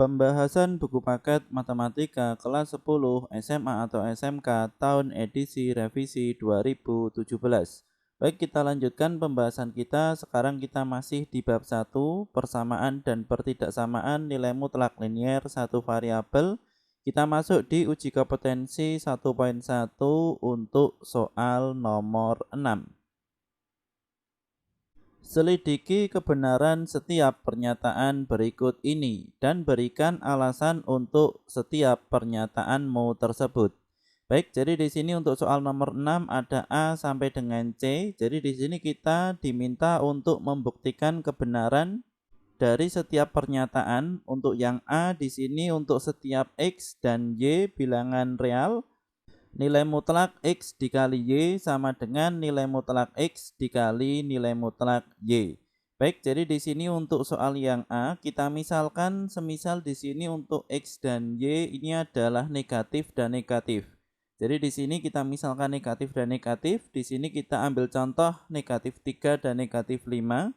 Pembahasan buku paket Matematika kelas 10 SMA atau SMK tahun edisi revisi 2017. Baik, kita lanjutkan pembahasan kita. Sekarang kita masih di bab 1, persamaan dan pertidaksamaan nilai mutlak linier satu variabel. Kita masuk di uji kompetensi 1.1 untuk soal nomor 6. Selidiki kebenaran setiap pernyataan berikut ini dan berikan alasan untuk setiap pernyataanmu tersebut. Baik, jadi di sini untuk soal nomor 6 ada A sampai dengan C. Jadi di sini kita diminta untuk membuktikan kebenaran dari setiap pernyataan. Untuk yang A di sini untuk setiap X dan Y bilangan real, nilai mutlak X dikali Y sama dengan nilai mutlak X dikali nilai mutlak Y. Baik, jadi di sini untuk soal yang A, kita misalkan semisal di sini untuk X dan Y ini adalah negatif dan negatif. Jadi di sini kita misalkan negatif dan negatif, di sini kita ambil contoh negatif 3 dan negatif 5.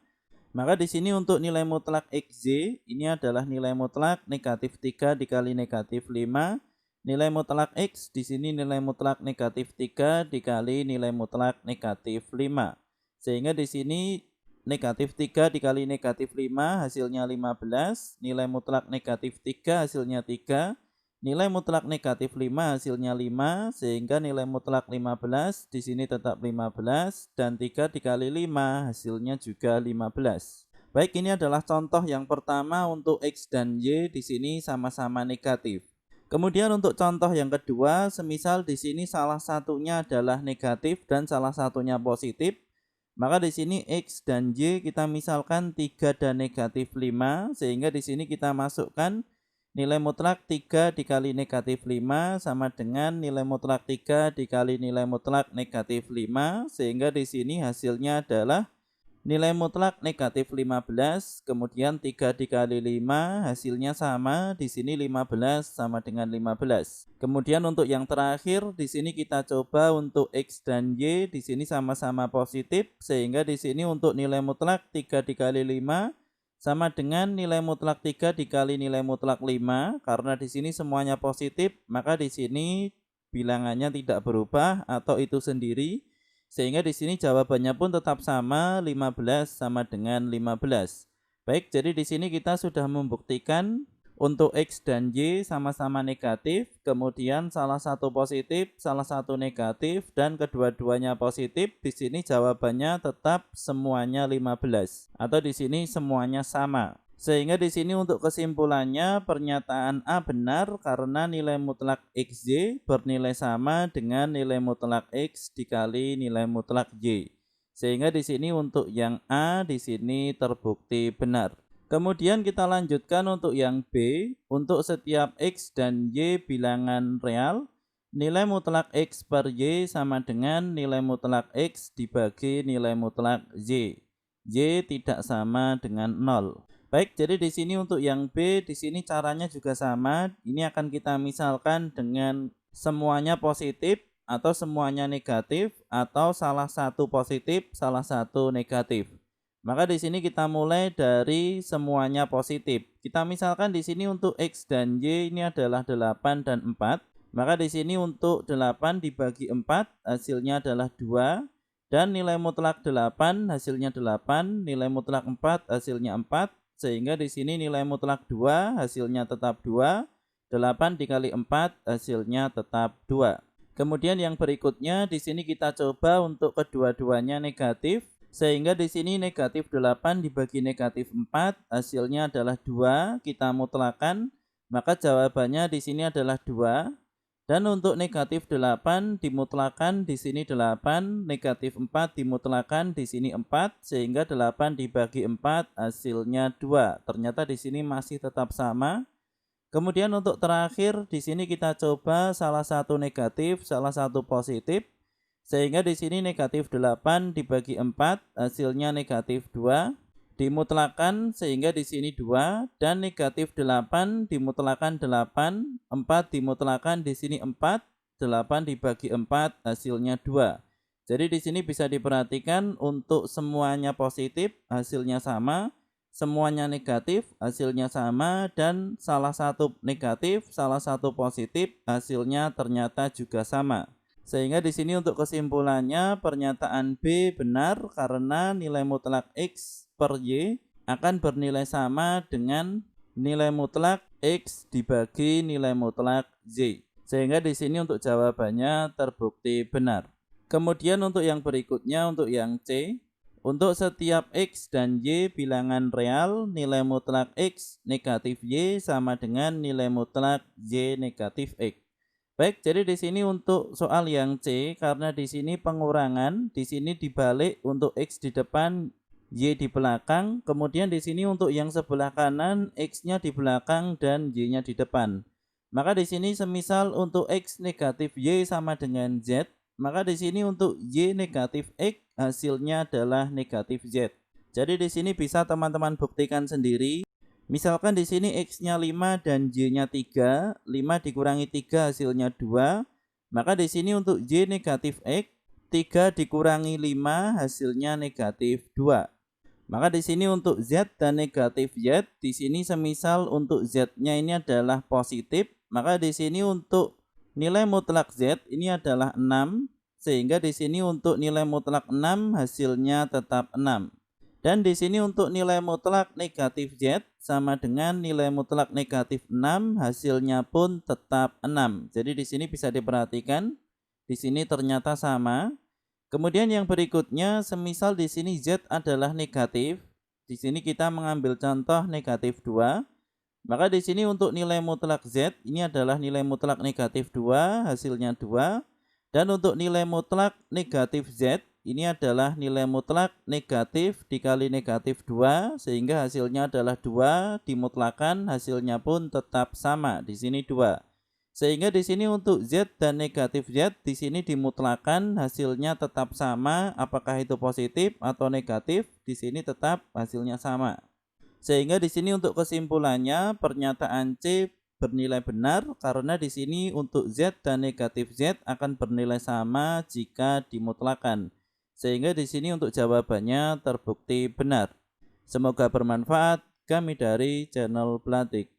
Maka di sini untuk nilai mutlak XY ini adalah nilai mutlak negatif 3 dikali negatif 5. Nilai mutlak X di sini nilai mutlak negatif 3 dikali nilai mutlak negatif 5. Sehingga di sini negatif 3 dikali negatif 5 hasilnya 15. Nilai mutlak negatif 3 hasilnya 3. Nilai mutlak negatif 5 hasilnya 5. Sehingga nilai mutlak 15 di sini tetap 15. Dan 3 dikali 5 hasilnya juga 15. Baik, ini adalah contoh yang pertama untuk X dan Y di sini sama-sama negatif. Kemudian untuk contoh yang kedua, semisal di sini salah satunya adalah negatif dan salah satunya positif, maka di sini X dan Y kita misalkan 3 dan negatif 5, sehingga di sini kita masukkan nilai mutlak 3 dikali negatif 5 sama dengan nilai mutlak 3 dikali nilai mutlak negatif 5, sehingga di sini hasilnya adalah nilai mutlak negatif 15, kemudian 3 dikali 5 hasilnya sama, di sini 15 sama dengan 15. Kemudian untuk yang terakhir di sini kita coba untuk X dan Y di sini sama-sama positif, sehingga di sini untuk nilai mutlak 3 dikali 5 sama dengan nilai mutlak 3 dikali nilai mutlak 5. Karena di sini semuanya positif, maka di sini bilangannya tidak berubah atau itu sendiri. Sehingga di sini jawabannya pun tetap sama, 15 sama dengan 15. Baik, jadi di sini kita sudah membuktikan untuk X dan Y sama-sama negatif, kemudian salah satu positif, salah satu negatif, dan kedua-duanya positif. Di sini jawabannya tetap semuanya 15 atau di sini semuanya sama. Sehingga di sini untuk kesimpulannya pernyataan A benar karena nilai mutlak XY bernilai sama dengan nilai mutlak X dikali nilai mutlak Y. Sehingga di sini untuk yang A di sini terbukti benar. Kemudian kita lanjutkan untuk yang B. Untuk setiap X dan Y bilangan real, nilai mutlak X per Y sama dengan nilai mutlak X dibagi nilai mutlak Y. Y tidak sama dengan 0. Baik, jadi di sini untuk yang B, di sini caranya juga sama. Ini akan kita misalkan dengan semuanya positif atau semuanya negatif atau salah satu positif, salah satu negatif. Maka di sini kita mulai dari semuanya positif. Kita misalkan di sini untuk X dan Y ini adalah 8 dan 4. Maka di sini untuk 8 dibagi 4 hasilnya adalah 2. Dan nilai mutlak 8 hasilnya 8, nilai mutlak 4 hasilnya 4. Sehingga di sini nilai mutlak 2 hasilnya tetap 2, 8 dikali 4 hasilnya tetap 2. Kemudian yang berikutnya di sini kita coba untuk kedua-duanya negatif, sehingga di sini negatif 8 dibagi negatif 4 hasilnya adalah 2, kita mutlakan, maka jawabannya di sini adalah 2. Dan untuk negatif 8 dimutlakan di sini 8, negatif 4 dimutlakan di sini 4, sehingga 8 dibagi 4 hasilnya 2. Ternyata di sini masih tetap sama. Kemudian untuk terakhir di sini kita coba salah satu negatif, salah satu positif. Sehingga di sini negatif 8 dibagi 4 hasilnya negatif 2. Dimutlakan sehingga di sini 2 dan negatif 8 dimutlakan 8, 4 dimutlakan di sini 4, 8 dibagi 4 hasilnya 2. Jadi di sini bisa diperhatikan untuk semuanya positif hasilnya sama, semuanya negatif, hasilnya sama, dan salah satu negatif, salah satu positif, hasilnya ternyata juga sama. Sehingga di sini untuk kesimpulannya pernyataan B benar karena nilai mutlak X per Y akan bernilai sama dengan nilai mutlak X dibagi nilai mutlak Y. Sehingga di sini untuk jawabannya terbukti benar. Kemudian untuk yang berikutnya, untuk yang C, untuk setiap X dan Y bilangan real, nilai mutlak X negatif Y sama dengan nilai mutlak Y negatif X. Baik, jadi di sini untuk soal yang C, karena di sini pengurangan, di sini dibalik untuk X di depan, Y di belakang, kemudian di sini untuk yang sebelah kanan, X-nya di belakang dan Y-nya di depan. Maka di sini semisal untuk X negatif Y sama dengan Z, maka di sini untuk Y negatif X hasilnya adalah negatif Z. Jadi di sini bisa teman-teman buktikan sendiri. Misalkan di sini X-nya 5 dan Y-nya 3, 5 dikurangi 3 hasilnya 2. Maka di sini untuk Y negatif X, 3 dikurangi 5 hasilnya negatif 2. Maka di sini untuk Z dan negatif Z, di sini semisal untuk Z-nya ini adalah positif, maka di sini untuk nilai mutlak Z ini adalah 6, sehingga di sini untuk nilai mutlak 6 hasilnya tetap 6. Dan di sini untuk nilai mutlak negatif Z sama dengan nilai mutlak negatif 6, hasilnya pun tetap 6. Jadi di sini bisa diperhatikan, di sini ternyata sama. Kemudian yang berikutnya, semisal di sini Z adalah negatif, di sini kita mengambil contoh negatif 2. Maka di sini untuk nilai mutlak Z ini adalah nilai mutlak negatif 2, hasilnya 2. Dan untuk nilai mutlak negatif Z ini adalah nilai mutlak negatif dikali negatif 2, sehingga hasilnya adalah 2, dimutlakan hasilnya pun tetap sama, di sini 2. Sehingga di sini untuk Z dan negatif Z di sini dimutlakan hasilnya tetap sama, apakah itu positif atau negatif, di sini tetap hasilnya sama. Sehingga di sini untuk kesimpulannya pernyataan C bernilai benar karena di sini untuk Z dan negatif Z akan bernilai sama jika dimutlakan. Sehingga di sini untuk jawabannya terbukti benar. Semoga bermanfaat. Kami dari channel Blatik.